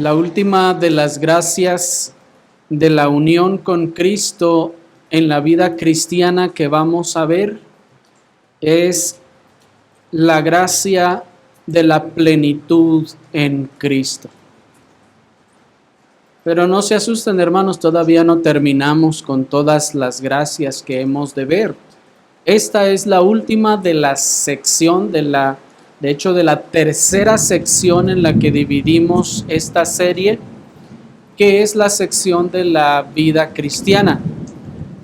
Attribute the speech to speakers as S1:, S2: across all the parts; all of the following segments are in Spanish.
S1: La última de las gracias de la unión con Cristo en la vida cristiana que vamos a ver es la gracia de la plenitud en Cristo. Pero no se asusten, hermanos, todavía no terminamos con todas las gracias que hemos de ver. Esta es la última de la sección, de la tercera sección en la que dividimos esta serie, que es la sección de la vida cristiana.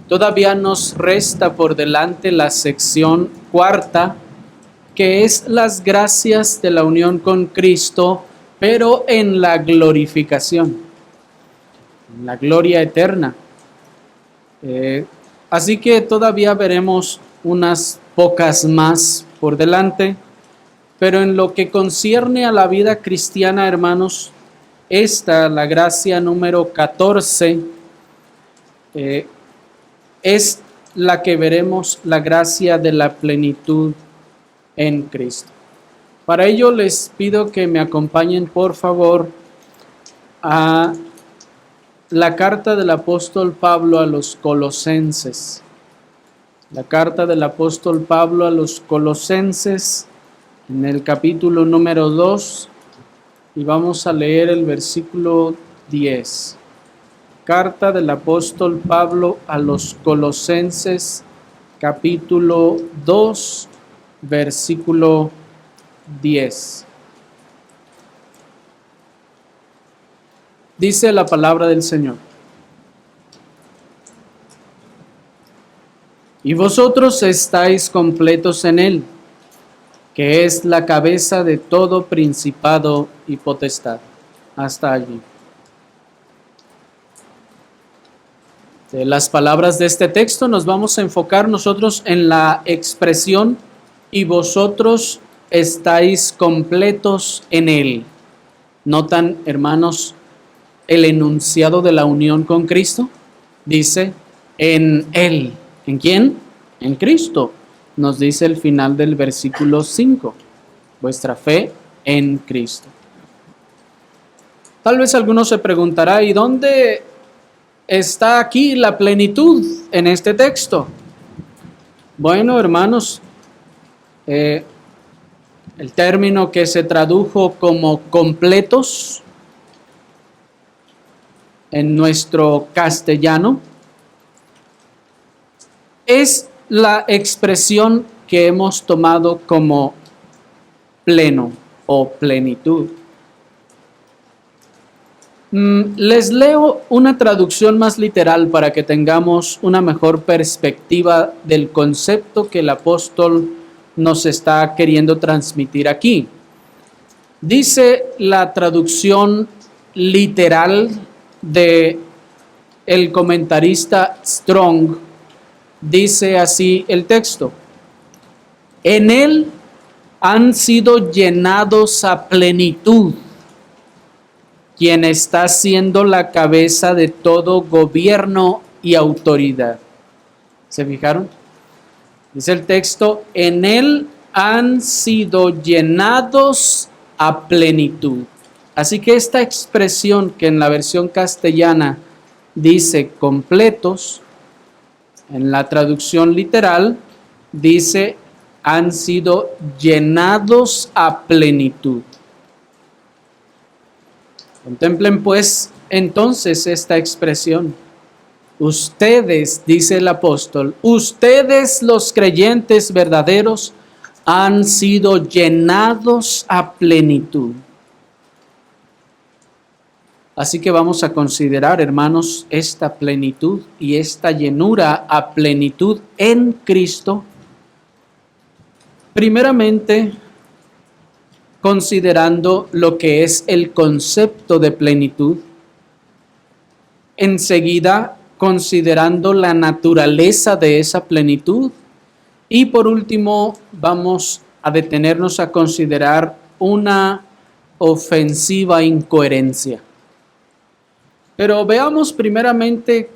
S1: Todavía nos resta por delante la sección cuarta, que es las gracias de la unión con Cristo, pero en la glorificación, en la gloria eterna. Así que todavía veremos unas pocas más por delante, pero en lo que concierne a la vida cristiana, hermanos, esta, la gracia número 14, es la que veremos, la gracia de la plenitud en Cristo. Para ello les pido que me acompañen, por favor, a la carta del apóstol Pablo a los Colosenses. La carta del apóstol Pablo a los Colosenses, en el capítulo número 2, y vamos a leer el versículo 10. Carta del apóstol Pablo a los Colosenses, capítulo 2, versículo 10. Dice la palabra del Señor: y vosotros estáis completos en Él, que es la cabeza de todo principado y potestad. Hasta allí. De las palabras de este texto nos vamos a enfocar nosotros en la expresión y vosotros estáis completos en Él. ¿Notan, hermanos, el enunciado de la unión con Cristo? Dice, en Él. ¿En quién? En Cristo. Nos dice el final del versículo 5. Vuestra fe en Cristo. Tal vez alguno se preguntará, ¿y dónde está aquí la plenitud en este texto? Bueno, hermanos, el término que se tradujo como completos en nuestro castellano es la expresión que hemos tomado como pleno o plenitud. Les leo una traducción más literal para que tengamos una mejor perspectiva del concepto que el apóstol nos está queriendo transmitir aquí. Dice la traducción literal de el comentarista Strong, dice así el texto: en Él han sido llenados a plenitud, quien está siendo la cabeza de todo gobierno y autoridad. ¿Se fijaron? Dice el texto, en Él han sido llenados a plenitud. Así que esta expresión que en la versión castellana dice completos, en la traducción literal dice han sido llenados a plenitud. Contemplen pues entonces esta expresión. Ustedes, dice el apóstol, ustedes los creyentes verdaderos han sido llenados a plenitud. Así que vamos a considerar, hermanos, esta plenitud y esta llenura a plenitud en Cristo. Primeramente, considerando lo que es el concepto de plenitud. Enseguida, considerando la naturaleza de esa plenitud. Y por último, vamos a detenernos a considerar una ofensiva incoherencia. Pero veamos primeramente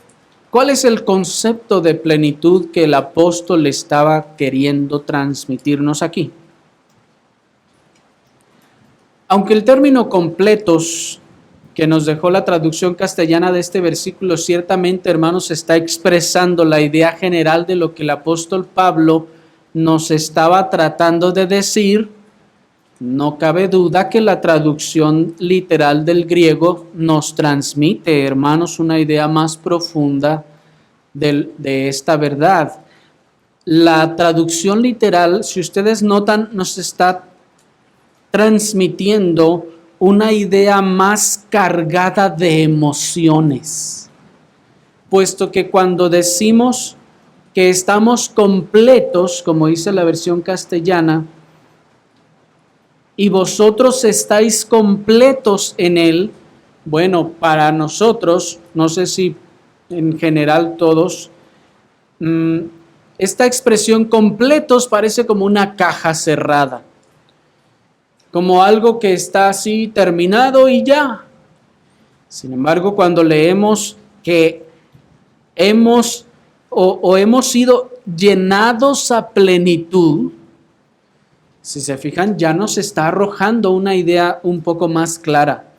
S1: cuál es el concepto de plenitud que el apóstol estaba queriendo transmitirnos aquí. Aunque el término completos que nos dejó la traducción castellana de este versículo, ciertamente, hermanos, está expresando la idea general de lo que el apóstol Pablo nos estaba tratando de decir. No cabe duda que la traducción literal del griego nos transmite, hermanos, una idea más profunda de esta verdad. La traducción literal, si ustedes notan, nos está transmitiendo una idea más cargada de emociones, puesto que cuando decimos que estamos completos, como dice la versión castellana, y vosotros estáis completos en Él, bueno, para nosotros, no sé si en general todos, esta expresión completos parece como una caja cerrada, como algo que está así terminado y ya. Sin embargo, cuando leemos que hemos sido llenados a plenitud, si se fijan, ya nos está arrojando una idea un poco más clara.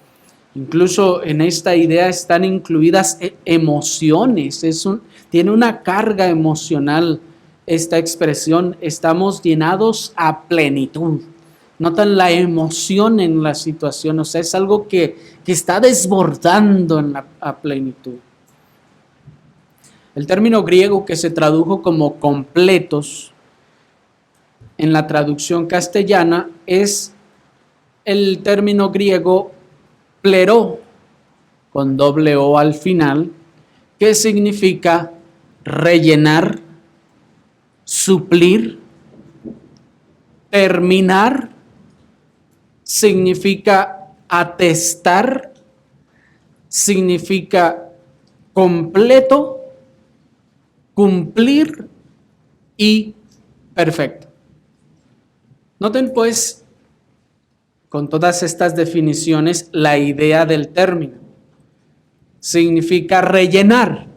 S1: Incluso en esta idea están incluidas emociones, tiene una carga emocional esta expresión, estamos llenados a plenitud. Notan la emoción en la situación, o sea, es algo que está desbordando a plenitud. El término griego que se tradujo como completos en la traducción castellana es el término griego pleró, con doble O al final, que significa rellenar, suplir, terminar, significa atestar, significa completo, cumplir y perfecto. Noten pues, con todas estas definiciones, la idea del término. Significa rellenar,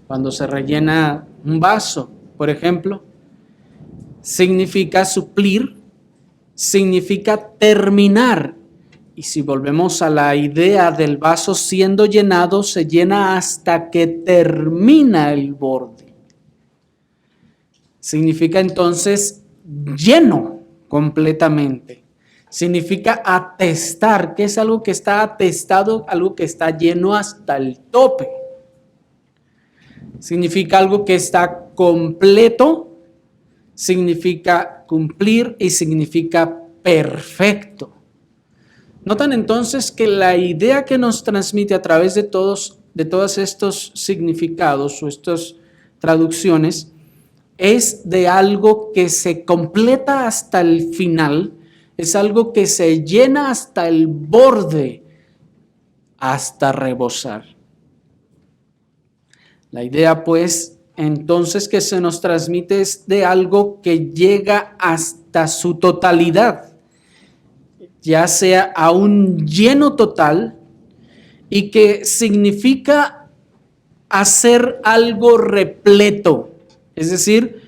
S1: cuando se rellena un vaso, por ejemplo. Significa suplir, significa terminar. Y si volvemos a la idea del vaso siendo llenado, se llena hasta que termina el borde. Significa entonces lleno completamente. Significa atestar, que es algo que está atestado, algo que está lleno hasta el tope. Significa algo que está completo, significa cumplir y significa perfecto. Notan entonces que la idea que nos transmite a través de todos estos significados o estas traducciones es de algo que se completa hasta el final, es algo que se llena hasta el borde, hasta rebosar. La idea, pues, entonces que se nos transmite es de algo que llega hasta su totalidad, ya sea a un lleno total, y que significa hacer algo repleto. Es decir,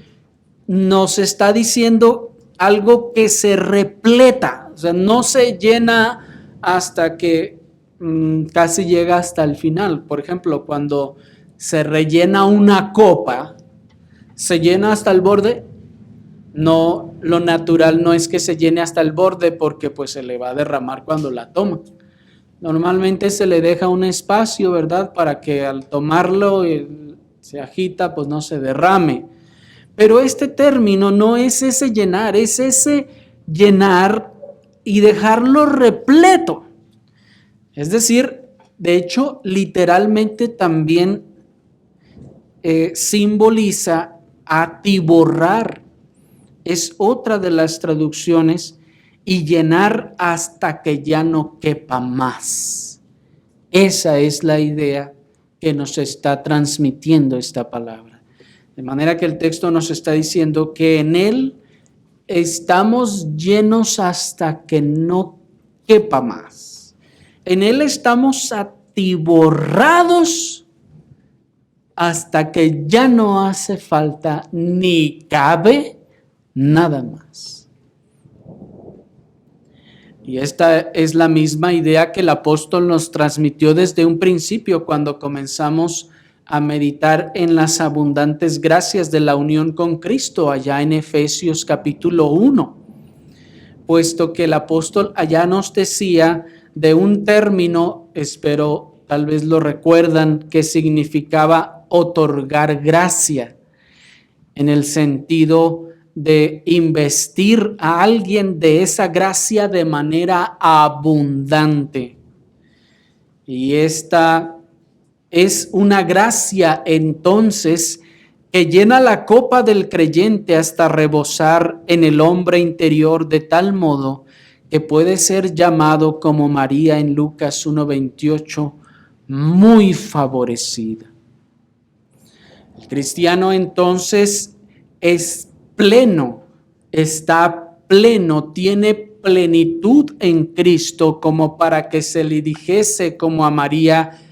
S1: nos está diciendo algo que se repleta, o sea, no se llena hasta que casi llega hasta el final. Por ejemplo, cuando se rellena una copa, ¿se llena hasta el borde? No, lo natural no es que se llene hasta el borde porque pues se le va a derramar cuando la toma. Normalmente se le deja un espacio, ¿verdad? Para que al tomarlo se agita, pues no se derrame. Pero este término no es ese llenar, es ese llenar y dejarlo repleto. Es decir, de hecho, literalmente también simboliza atiborrar. Es otra de las traducciones, y llenar hasta que ya no quepa más. Esa es la idea que nos está transmitiendo esta palabra. De manera que el texto nos está diciendo que en Él estamos llenos hasta que no quepa más. En Él estamos atiborrados hasta que ya no hace falta ni cabe nada más. Y esta es la misma idea que el apóstol nos transmitió desde un principio cuando comenzamos a meditar en las abundantes gracias de la unión con Cristo allá en Efesios capítulo 1, puesto que el apóstol allá nos decía de un término, espero tal vez lo recuerdan, que significaba otorgar gracia, en el sentido de investir a alguien de esa gracia de manera abundante. Y esta es una gracia entonces que llena la copa del creyente hasta rebosar en el hombre interior de tal modo que puede ser llamado como María en Lucas 1:28, muy favorecida. El cristiano entonces es pleno, está pleno, tiene plenitud en Cristo como para que se le dijese como a María,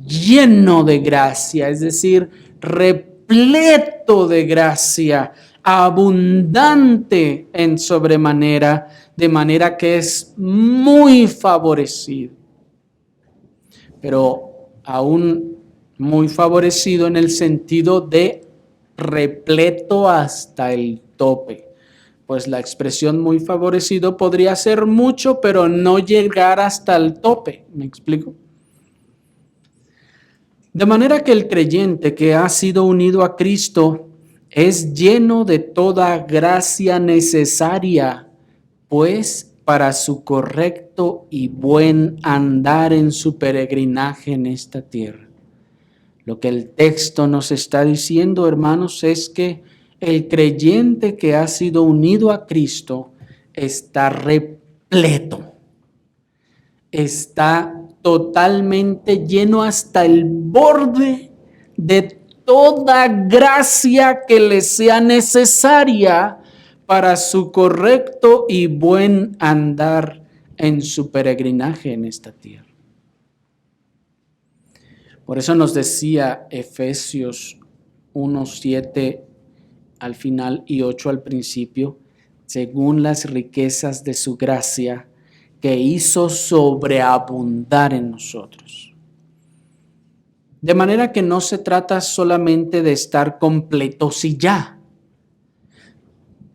S1: lleno de gracia, es decir, repleto de gracia, abundante en sobremanera, de manera que es muy favorecido. Pero aún muy favorecido en el sentido de repleto hasta el tope. Pues la expresión muy favorecido podría ser mucho, pero no llegar hasta el tope. ¿Me explico? De manera que el creyente que ha sido unido a Cristo es lleno de toda gracia necesaria, pues para su correcto y buen andar en su peregrinaje en esta tierra. Lo que el texto nos está diciendo, hermanos, es que el creyente que ha sido unido a Cristo está repleto, está totalmente lleno hasta el borde de toda gracia que le sea necesaria para su correcto y buen andar en su peregrinaje en esta tierra. Por eso nos decía Efesios 1:7 al final y 8 al principio, según las riquezas de su gracia que hizo sobreabundar en nosotros. De manera que no se trata solamente de estar completos y ya,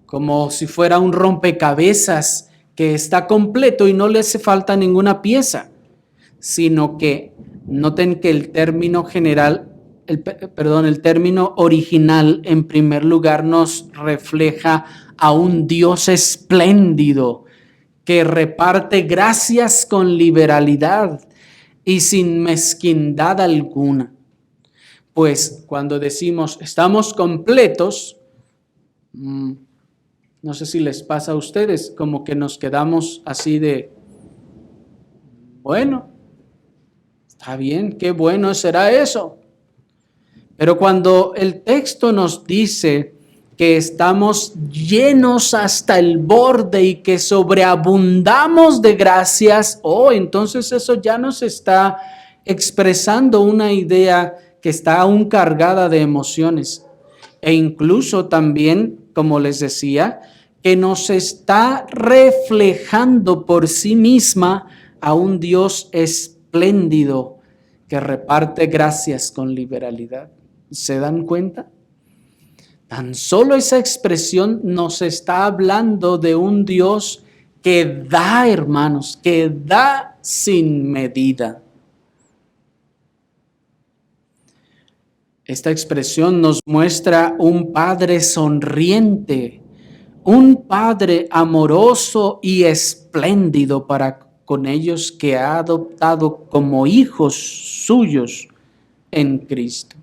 S1: como si fuera un rompecabezas que está completo y no le hace falta ninguna pieza, sino que noten que el término general, el término original en primer lugar nos refleja a un Dios espléndido que reparte gracias con liberalidad y sin mezquindad alguna. Pues cuando decimos estamos completos, no sé si les pasa a ustedes, como que nos quedamos así de, bueno, está bien, qué bueno será eso. Pero cuando el texto nos dice que estamos llenos hasta el borde y que sobreabundamos de gracias, entonces eso ya nos está expresando una idea que está aún cargada de emociones. E incluso también, como les decía, que nos está reflejando por sí misma a un Dios espléndido que reparte gracias con liberalidad. ¿Se dan cuenta? Tan solo esa expresión nos está hablando de un Dios que da, hermanos, que da sin medida. Esta expresión nos muestra un Padre sonriente, un Padre amoroso y espléndido para con ellos que ha adoptado como hijos suyos en Cristo,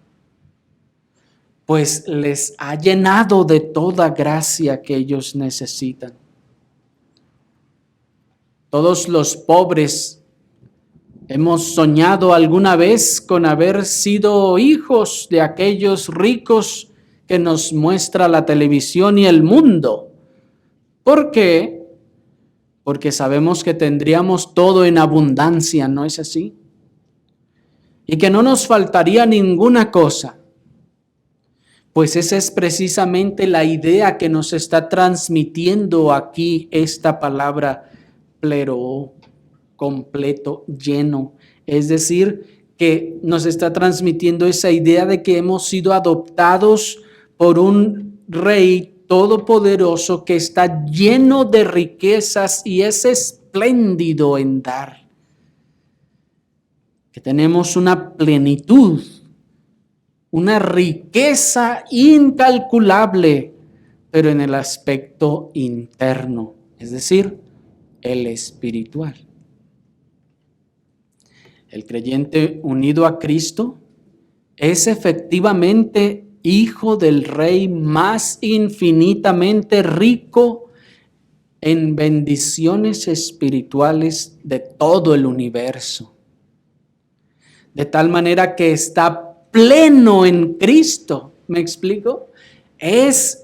S1: pues les ha llenado de toda gracia que ellos necesitan. Todos los pobres hemos soñado alguna vez con haber sido hijos de aquellos ricos que nos muestra la televisión y el mundo. ¿Por qué? Porque sabemos que tendríamos todo en abundancia, ¿no es así? Y que no nos faltaría ninguna cosa. Pues esa es precisamente la idea que nos está transmitiendo aquí esta palabra plero, completo, lleno. Es decir, que nos está transmitiendo esa idea de que hemos sido adoptados por un Rey todopoderoso que está lleno de riquezas y es espléndido en dar. Que tenemos una plenitud, una riqueza incalculable, pero en el aspecto interno, es decir, el espiritual. El creyente unido a Cristo es efectivamente hijo del Rey más infinitamente rico en bendiciones espirituales de todo el universo. De tal manera que está pleno en Cristo. ¿Me explico? Es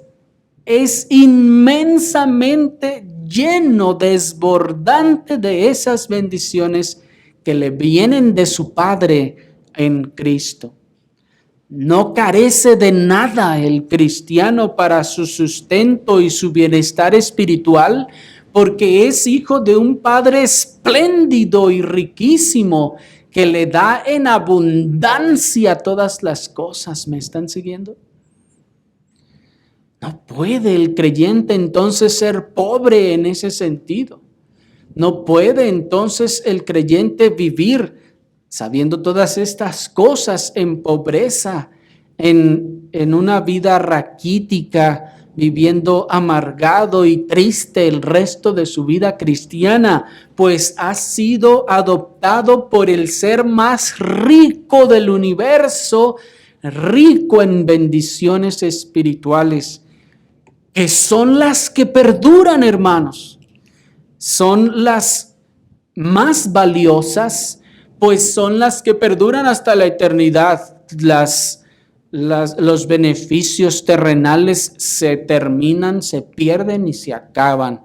S1: inmensamente lleno, desbordante de esas bendiciones que le vienen de su Padre en Cristo. No carece de nada el cristiano para su sustento y su bienestar espiritual, porque es hijo de un Padre espléndido y riquísimo que le da en abundancia todas las cosas. ¿Me están siguiendo? No puede el creyente entonces ser pobre en ese sentido. No puede entonces el creyente vivir sabiendo todas estas cosas en pobreza, en una vida raquítica, viviendo amargado y triste el resto de su vida cristiana, pues ha sido adoptado por el ser más rico del universo, rico en bendiciones espirituales, que son las que perduran, hermanos. Son las más valiosas, pues son las que perduran hasta la eternidad. Los beneficios terrenales se terminan, se pierden y se acaban.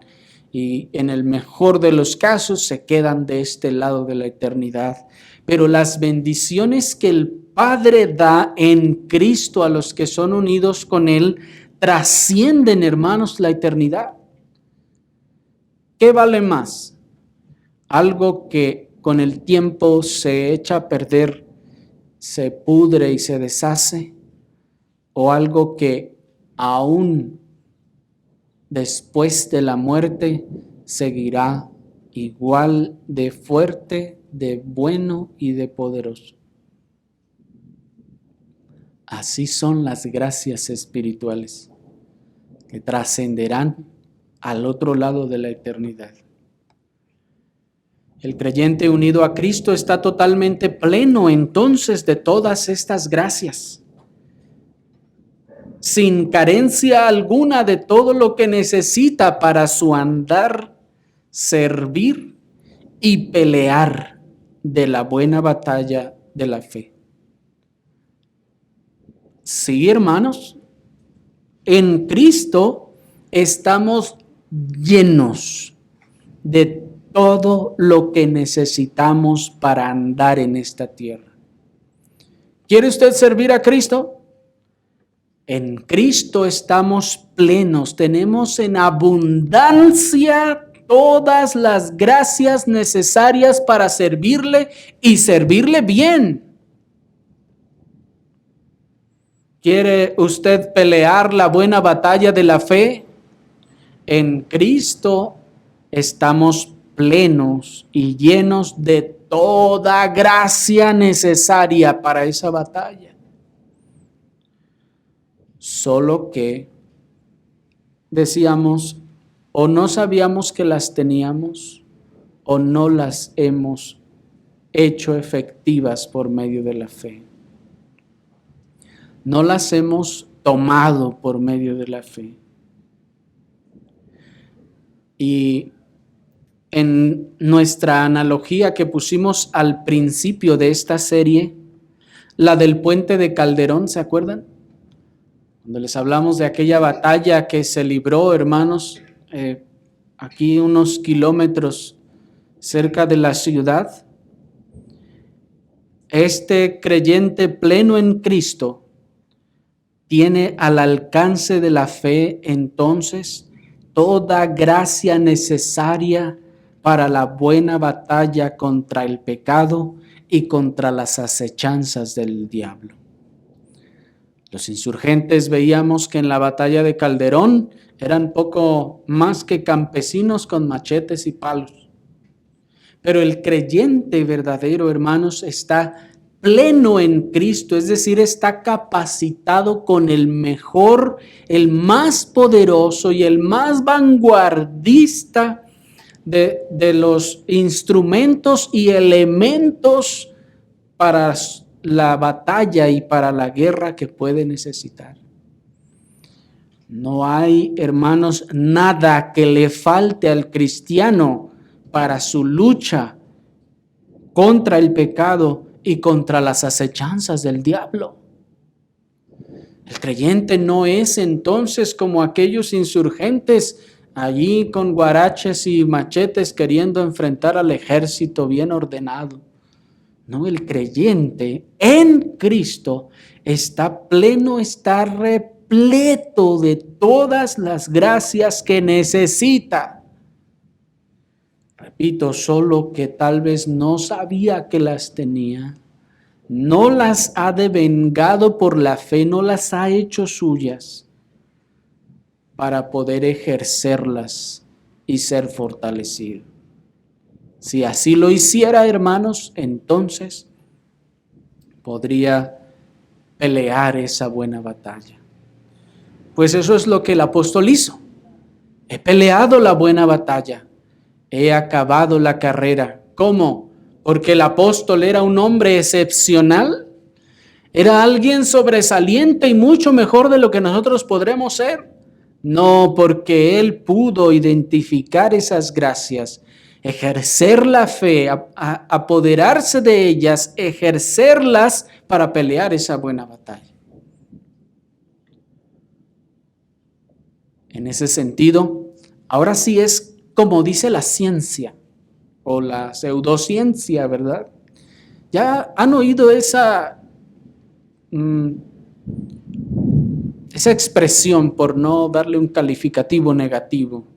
S1: Y en el mejor de los casos se quedan de este lado de la eternidad. Pero las bendiciones que el Padre da en Cristo a los que son unidos con Él trascienden, hermanos, la eternidad. ¿Qué vale más? Algo que con el tiempo se echa a perder, se pudre y se deshace, o algo que aún después de la muerte seguirá igual de fuerte, de bueno y de poderoso. Así son las gracias espirituales que trascenderán al otro lado de la eternidad. El creyente unido a Cristo está totalmente pleno entonces de todas estas gracias, sin carencia alguna de todo lo que necesita para su andar, servir y pelear de la buena batalla de la fe. Sí, hermanos, en Cristo estamos llenos de todo lo que necesitamos para andar en esta tierra. ¿Quiere usted servir a Cristo? En Cristo estamos plenos, tenemos en abundancia todas las gracias necesarias para servirle y servirle bien. ¿Quiere usted pelear la buena batalla de la fe? En Cristo estamos plenos y llenos de toda gracia necesaria para esa batalla. Solo que decíamos, o no sabíamos que las teníamos, o no las hemos hecho efectivas por medio de la fe. No las hemos tomado por medio de la fe. Y en nuestra analogía que pusimos al principio de esta serie, la del puente de Calderón, ¿se acuerdan? Cuando les hablamos de aquella batalla que se libró, hermanos, aquí unos kilómetros cerca de la ciudad. Este creyente pleno en Cristo tiene al alcance de la fe entonces toda gracia necesaria para la buena batalla contra el pecado y contra las acechanzas del diablo. Los insurgentes veíamos que en la batalla de Calderón eran poco más que campesinos con machetes y palos. Pero el creyente verdadero, hermanos, está pleno en Cristo, es decir, está capacitado con el mejor, el más poderoso y el más vanguardista de los instrumentos y elementos para la batalla y para la guerra que puede necesitar. No hay, hermanos, nada que le falte al cristiano para su lucha contra el pecado y contra las acechanzas del diablo. El creyente no es entonces como aquellos insurgentes allí con guaraches y machetes queriendo enfrentar al ejército bien ordenado. No, el creyente en Cristo está pleno, está repleto de todas las gracias que necesita. Repito, solo que tal vez no sabía que las tenía. No las ha devengado por la fe, no las ha hecho suyas para poder ejercerlas y ser fortalecido. Si así lo hiciera, hermanos, entonces podría pelear esa buena batalla. Pues eso es lo que el apóstol hizo. He peleado la buena batalla, he acabado la carrera. ¿Cómo? Porque el apóstol era un hombre excepcional, era alguien sobresaliente y mucho mejor de lo que nosotros podremos ser. No, porque él pudo identificar esas gracias, ejercer la fe, apoderarse de ellas, ejercerlas para pelear esa buena batalla. En ese sentido, ahora sí es como dice la ciencia o la pseudociencia, ¿verdad? Ya han oído esa expresión, por no darle un calificativo negativo.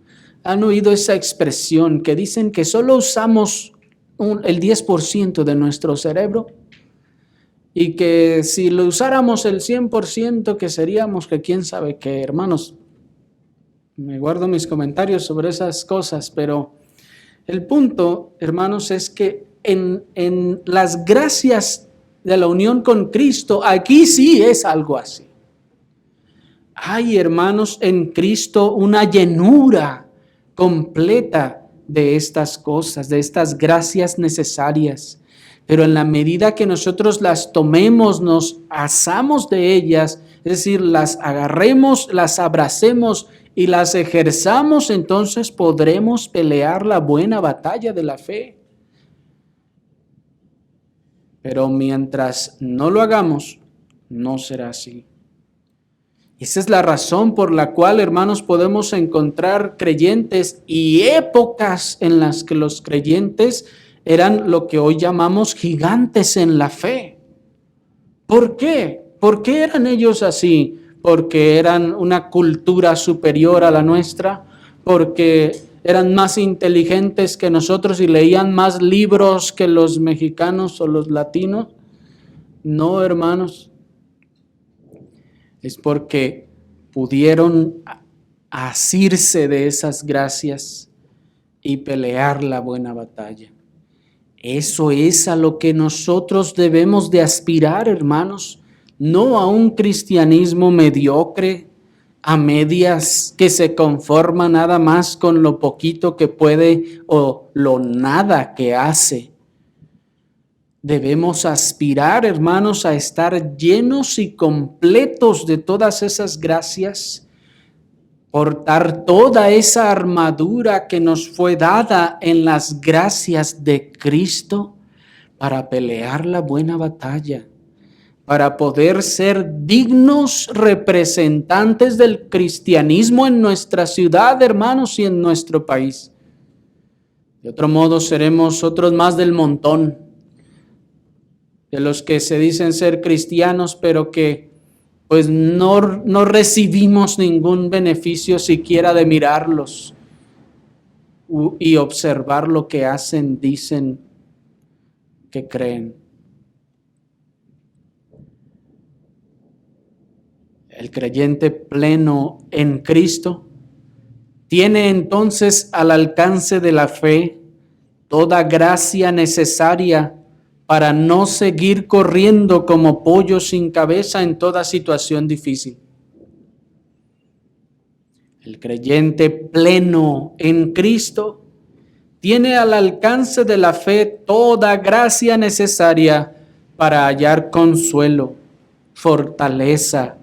S1: Han oído esa expresión que dicen que solo usamos el 10% de nuestro cerebro y que si lo usáramos el 100% que seríamos que quién sabe qué. Hermanos, me guardo mis comentarios sobre esas cosas, pero el punto, hermanos, es que en las gracias de la unión con Cristo, aquí sí es algo así. Hay, hermanos, en Cristo una llenura completa de estas cosas, de estas gracias necesarias. Pero en la medida que nosotros las tomemos, nos asamos de ellas, es decir, las agarremos, las abracemos y las ejerzamos, entonces podremos pelear la buena batalla de la fe. Pero mientras no lo hagamos, no será así. Esa es la razón por la cual, hermanos, podemos encontrar creyentes y épocas en las que los creyentes eran lo que hoy llamamos gigantes en la fe. ¿Por qué? ¿Por qué eran ellos así? ¿Porque eran una cultura superior a la nuestra? ¿Porque eran más inteligentes que nosotros y leían más libros que los mexicanos o los latinos? No, hermanos. Es porque pudieron asirse de esas gracias y pelear la buena batalla. Eso es a lo que nosotros debemos de aspirar, hermanos, no a un cristianismo mediocre, a medias que se conforma nada más con lo poquito que puede o lo nada que hace. Debemos aspirar, hermanos, a estar llenos y completos de todas esas gracias, portar toda esa armadura que nos fue dada en las gracias de Cristo para pelear la buena batalla, para poder ser dignos representantes del cristianismo en nuestra ciudad, hermanos, y en nuestro país. De otro modo, seremos otros más del montón, de los que se dicen ser cristianos, pero que pues no recibimos ningún beneficio siquiera de mirarlos. y observar lo que hacen, dicen, que creen. El creyente pleno en Cristo tiene entonces al alcance de la fe toda gracia necesaria para no seguir corriendo como pollo sin cabeza en toda situación difícil. El creyente pleno en Cristo tiene al alcance de la fe toda gracia necesaria para hallar consuelo, fortaleza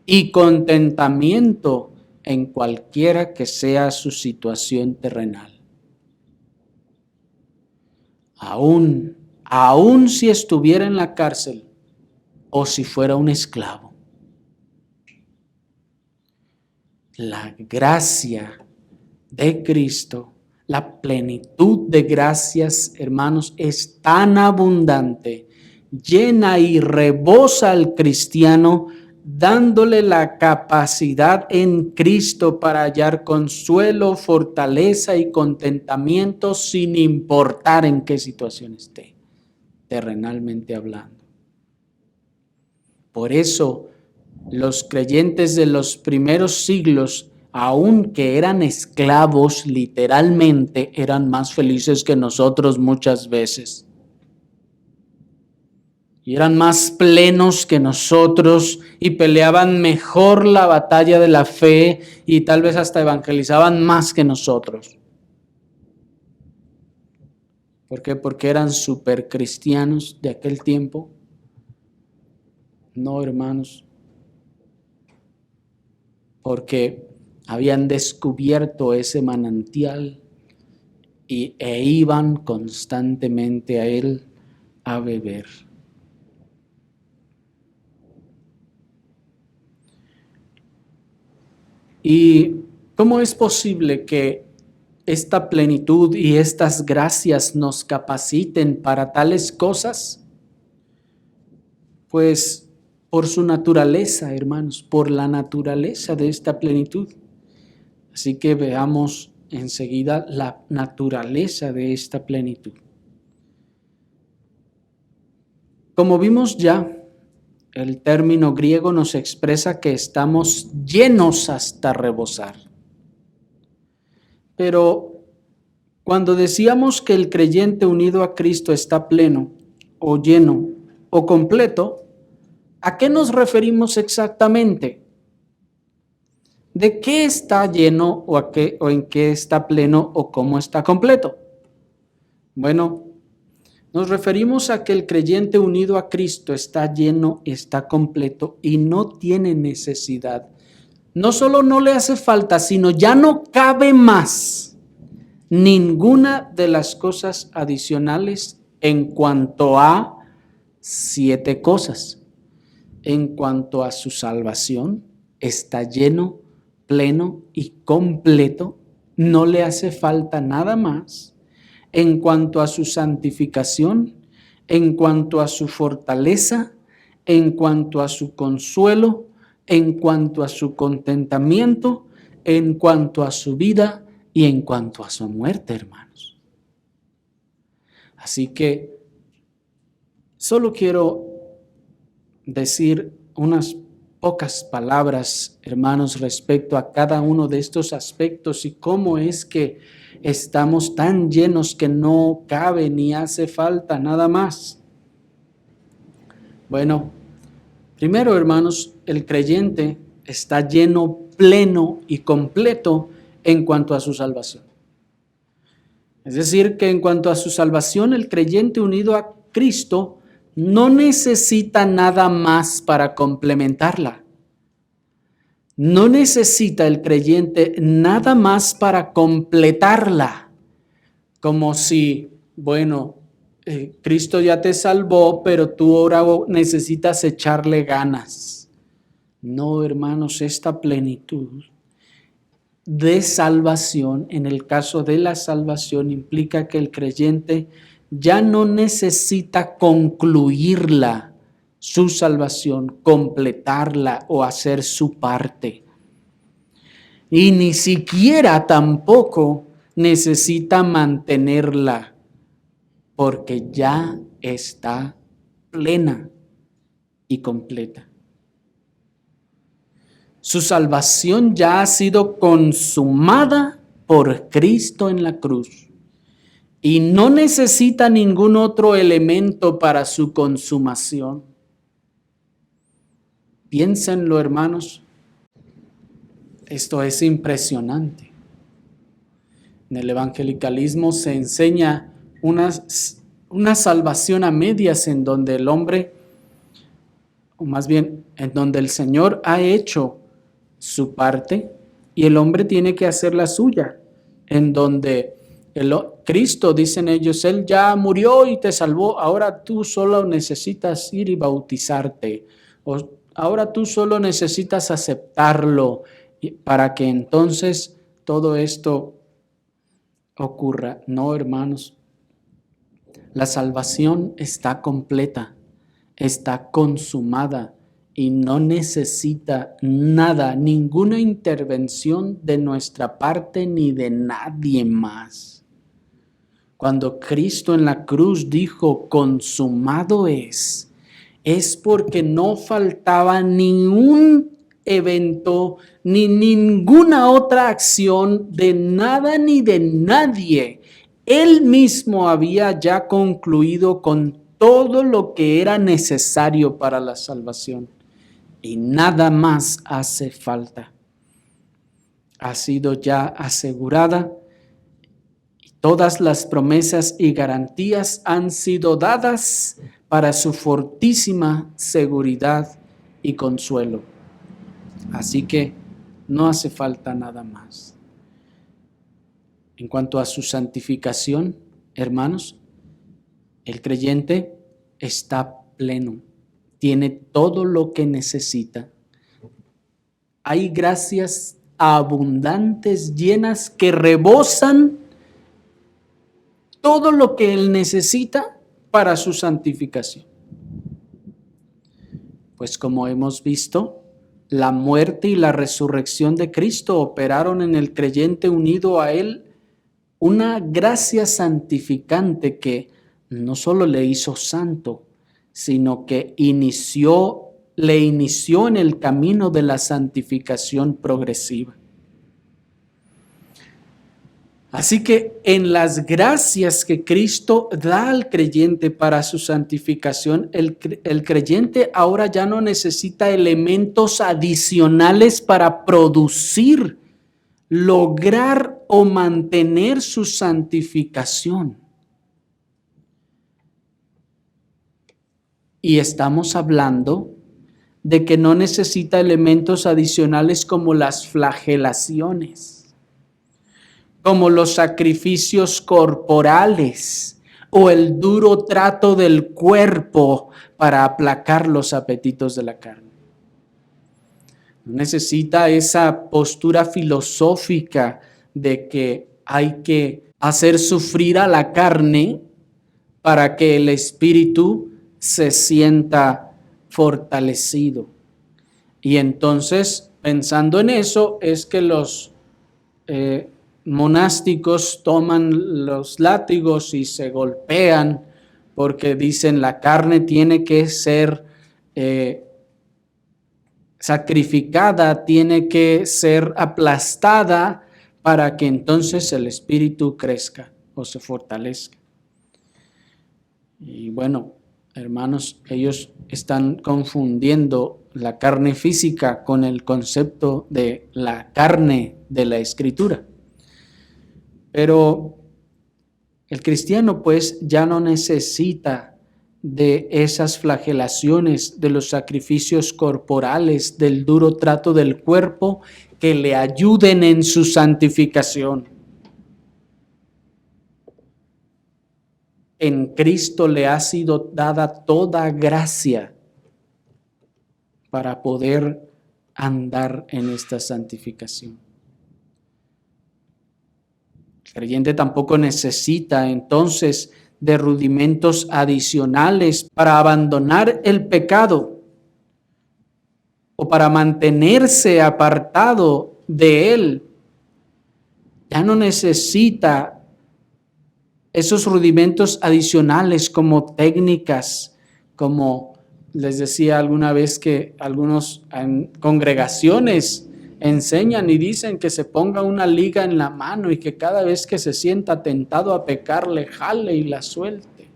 S1: y contentamiento en cualquiera que sea su situación terrenal. Aún si estuviera en la cárcel o si fuera un esclavo. La gracia de Cristo, la plenitud de gracias, hermanos, es tan abundante, llena y rebosa al cristiano, dándole la capacidad en Cristo para hallar consuelo, fortaleza y contentamiento sin importar en qué situación esté, terrenalmente hablando. Por eso, los creyentes de los primeros siglos, aunque eran esclavos, literalmente eran más felices que nosotros muchas veces. Y eran más plenos que nosotros y peleaban mejor la batalla de la fe y tal vez hasta evangelizaban más que nosotros. ¿Por qué? Porque eran supercristianos de aquel tiempo. No, hermanos. Porque habían descubierto ese manantial e iban constantemente a él a beber. ¿Y cómo es posible que esta plenitud y estas gracias nos capaciten para tales cosas? Pues por su naturaleza, hermanos, por la naturaleza de esta plenitud. Así que veamos enseguida la naturaleza de esta plenitud. Como vimos ya, el término griego nos expresa que estamos llenos hasta rebosar. Pero cuando decíamos que el creyente unido a Cristo está pleno o lleno o completo, ¿a qué nos referimos exactamente? ¿De qué está lleno o en qué está pleno o cómo está completo? Bueno, nos referimos a que el creyente unido a Cristo está lleno, está completo y no tiene necesidad. No solo no le hace falta, sino ya no cabe más ninguna de las cosas adicionales en cuanto a 7 cosas. En cuanto a su salvación, está lleno, pleno y completo. No le hace falta nada más. En cuanto a su santificación, en cuanto a su fortaleza, en cuanto a su consuelo, en cuanto a su contentamiento, en cuanto a su vida y en cuanto a su muerte, hermanos. Así que solo quiero decir unas pocas palabras, hermanos, respecto a cada uno de estos aspectos y cómo es que estamos tan llenos que no cabe ni hace falta nada más. Bueno, primero, hermanos, el creyente está lleno, pleno y completo en cuanto a su salvación. Es decir, que en cuanto a su salvación, el creyente unido a Cristo no necesita nada más para complementarla. No necesita el creyente nada más para completarla. Como si, bueno, Cristo ya te salvó, pero tú ahora necesitas echarle ganas. No, hermanos, esta plenitud de salvación, en el caso de la salvación, implica que el creyente ya no necesita concluirla, su salvación, completarla o hacer su parte. Y ni siquiera tampoco necesita mantenerla porque ya está plena y completa. Su salvación ya ha sido consumada por Cristo en la cruz y no necesita ningún otro elemento para su consumación. Piénsenlo, hermanos. Esto es impresionante. En el evangelicalismo se enseña una salvación a medias en donde el hombre, o más bien en donde el Señor ha hecho su parte y el hombre tiene que hacer la suya, en donde Cristo, dicen ellos, Él ya murió y te salvó, ahora tú solo necesitas ir y bautizarte, o ahora tú solo necesitas aceptarlo para que entonces todo esto ocurra. No, hermanos, la salvación está completa, está consumada y no necesita nada, ninguna intervención de nuestra parte ni de nadie más. Cuando Cristo en la cruz dijo consumado es porque no faltaba ni un evento ni ninguna otra acción de nada ni de nadie. Él mismo había ya concluido con todo lo que era necesario para la salvación y nada más hace falta. Ha sido ya asegurada y todas las promesas y garantías han sido dadas para su fortísima seguridad y consuelo. Así que no hace falta nada más. En cuanto a su santificación, hermanos, el creyente está pleno, tiene todo lo que necesita. Hay gracias abundantes, llenas, que rebosan todo lo que él necesita para su santificación. Pues como hemos visto, la muerte y la resurrección de Cristo operaron en el creyente unido a Él una gracia santificante que no solo le hizo santo, sino que le inició en el camino de la santificación progresiva. Así que en las gracias que Cristo da al creyente para su santificación, el creyente ahora ya no necesita elementos adicionales para producir, lograr o mantener su santificación. Y estamos hablando de que no necesita elementos adicionales como las flagelaciones, como los sacrificios corporales o el duro trato del cuerpo para aplacar los apetitos de la carne. No necesita esa postura filosófica de que hay que hacer sufrir a la carne para que el espíritu se sienta fortalecido. Y entonces, pensando en eso, es que los monásticos toman los látigos y se golpean porque dicen la carne tiene que ser sacrificada, tiene que ser aplastada para que entonces el espíritu crezca o se fortalezca. Y bueno, hermanos, ellos están confundiendo la carne física con el concepto de la carne de la Escritura. Pero el cristiano pues ya no necesita de esas flagelaciones, de los sacrificios corporales, del duro trato del cuerpo que le ayuden en su santificación. En Cristo le ha sido dada toda gracia para poder andar en esta santificación. El creyente tampoco necesita entonces de rudimentos adicionales para abandonar el pecado o para mantenerse apartado de él. Ya no necesita esos rudimentos adicionales como técnicas, como les decía alguna vez que algunos en congregaciones enseñan y dicen que se ponga una liga en la mano y que cada vez que se sienta tentado a pecar le jale y la suelte.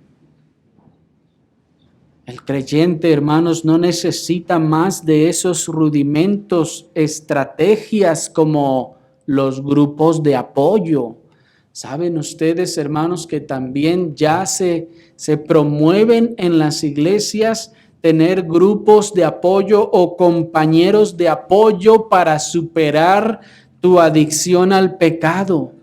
S1: El creyente, hermanos, no necesita más de esos rudimentos, estrategias como los grupos de apoyo. ¿Saben ustedes, hermanos, que también ya se promueven en las iglesias tener grupos de apoyo o compañeros de apoyo para superar tu adicción al pecado?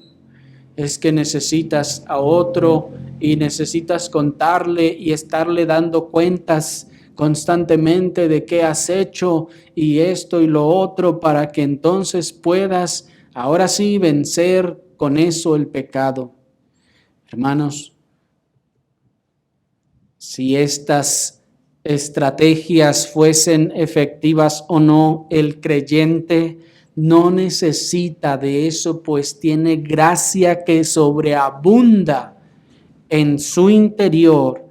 S1: Es que necesitas a otro y necesitas contarle y estarle dando cuentas constantemente de qué has hecho y esto y lo otro para que entonces puedas ahora sí vencer con eso el pecado. Hermanos, si estas estrategias fuesen efectivas o no, el creyente no necesita de eso, pues tiene gracia que sobreabunda en su interior,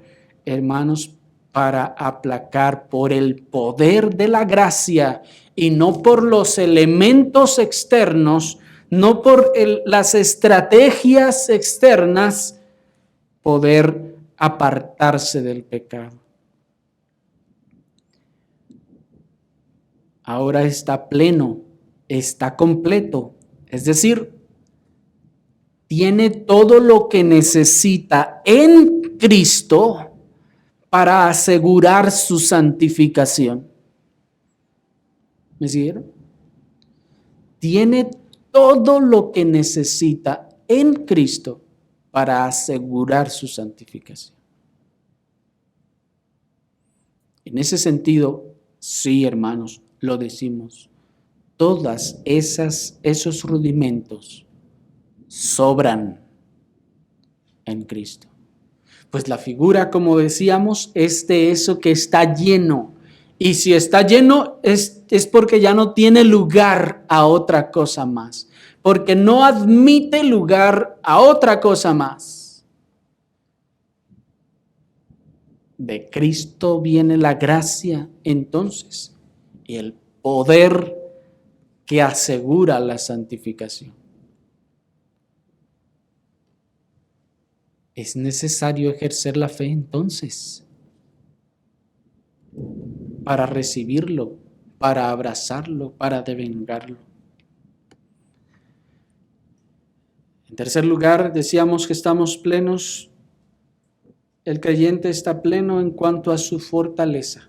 S1: hermanos, para aplacar por el poder de la gracia y no por los elementos externos, no por las estrategias externas, poder apartarse del pecado. Ahora está pleno, está completo, es decir, tiene todo lo que necesita en Cristo para asegurar su santificación. ¿Me siguieron? Tiene todo lo que necesita en Cristo para asegurar su santificación. En ese sentido, sí, hermanos, lo decimos. Todas esos rudimentos sobran en Cristo. Pues la figura, como decíamos, es de eso que está lleno. Y si está lleno es porque ya no tiene lugar a otra cosa más. Porque no admite lugar a otra cosa más. De Cristo viene la gracia entonces y el poder que asegura la santificación. Es necesario ejercer la fe entonces para recibirlo, para abrazarlo, para devengarlo. En tercer lugar, decíamos que estamos plenos. El creyente está pleno en cuanto a su fortaleza.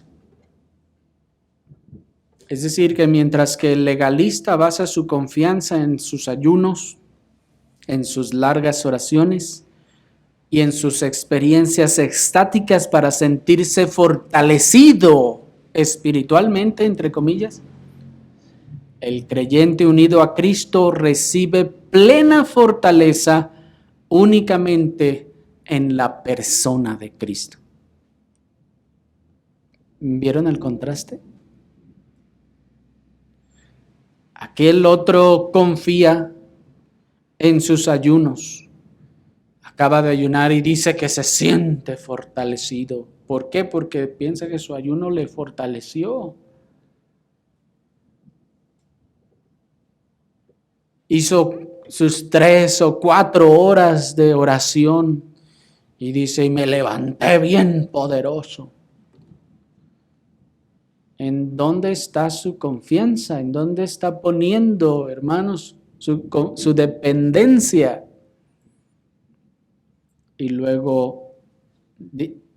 S1: Es decir, que mientras que el legalista basa su confianza en sus ayunos, en sus largas oraciones y en sus experiencias extáticas para sentirse fortalecido espiritualmente, entre comillas, el creyente unido a Cristo recibe plena fortaleza únicamente en la persona de Cristo. ¿Vieron el contraste? Aquel otro confía en sus ayunos. Acaba de ayunar y dice que se siente fortalecido. ¿Por qué? Porque piensa que su ayuno le fortaleció. Hizo sus 3 o 4 horas de oración y dice, y me levanté bien poderoso. ¿En dónde está su confianza? ¿En dónde está poniendo, hermanos, su dependencia? Y luego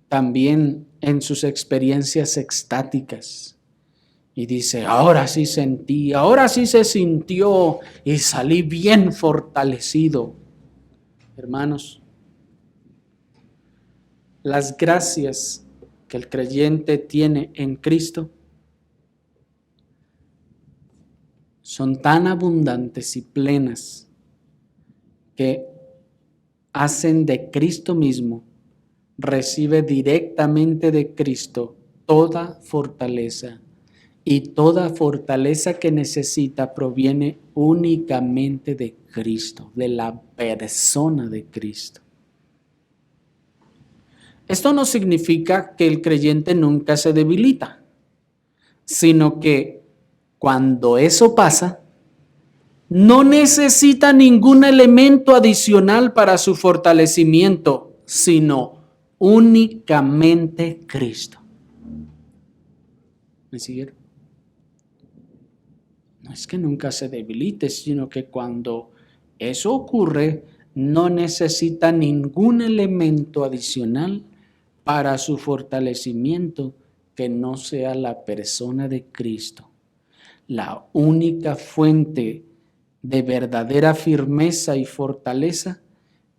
S1: también en sus experiencias extáticas. Y dice, ahora sí sentí, ahora sí se sintió y salí bien fortalecido. Hermanos, las gracias que el creyente tiene en Cristo son tan abundantes y plenas que hacen de Cristo mismo, recibe directamente de Cristo toda fortaleza y toda fortaleza que necesita proviene únicamente de Cristo, de la persona de Cristo. Esto no significa que el creyente nunca se debilita, sino que cuando eso pasa, no necesita ningún elemento adicional para su fortalecimiento, sino únicamente Cristo. ¿Me siguieron? No es que nunca se debilite, sino que cuando eso ocurre, no necesita ningún elemento adicional para su fortalecimiento que no sea la persona de Cristo. La única fuente de verdadera firmeza y fortaleza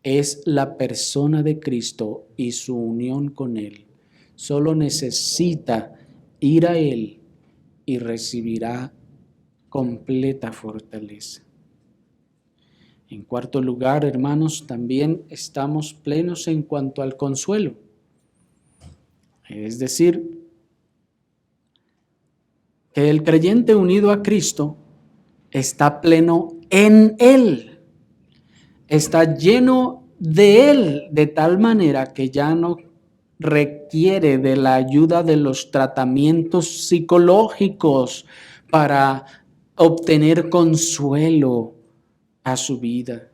S1: es la persona de Cristo y su unión con Él. Solo necesita ir a Él y recibirá completa fortaleza. En cuarto lugar, hermanos, también estamos plenos en cuanto al consuelo. Es decir, que el creyente unido a Cristo está pleno en Él, está lleno de Él, de tal manera que ya no requiere de la ayuda de los tratamientos psicológicos para obtener consuelo a su vida.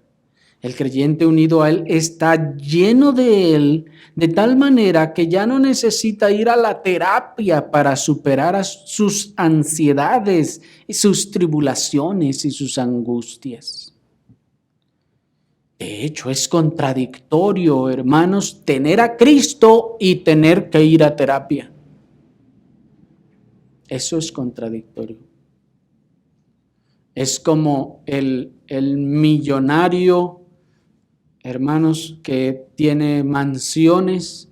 S1: El creyente unido a Él está lleno de Él de tal manera que ya no necesita ir a la terapia para superar sus ansiedades y sus tribulaciones y sus angustias. De hecho, es contradictorio, hermanos, tener a Cristo y tener que ir a terapia. Eso es contradictorio. Es como el millonario, hermanos, que tiene mansiones,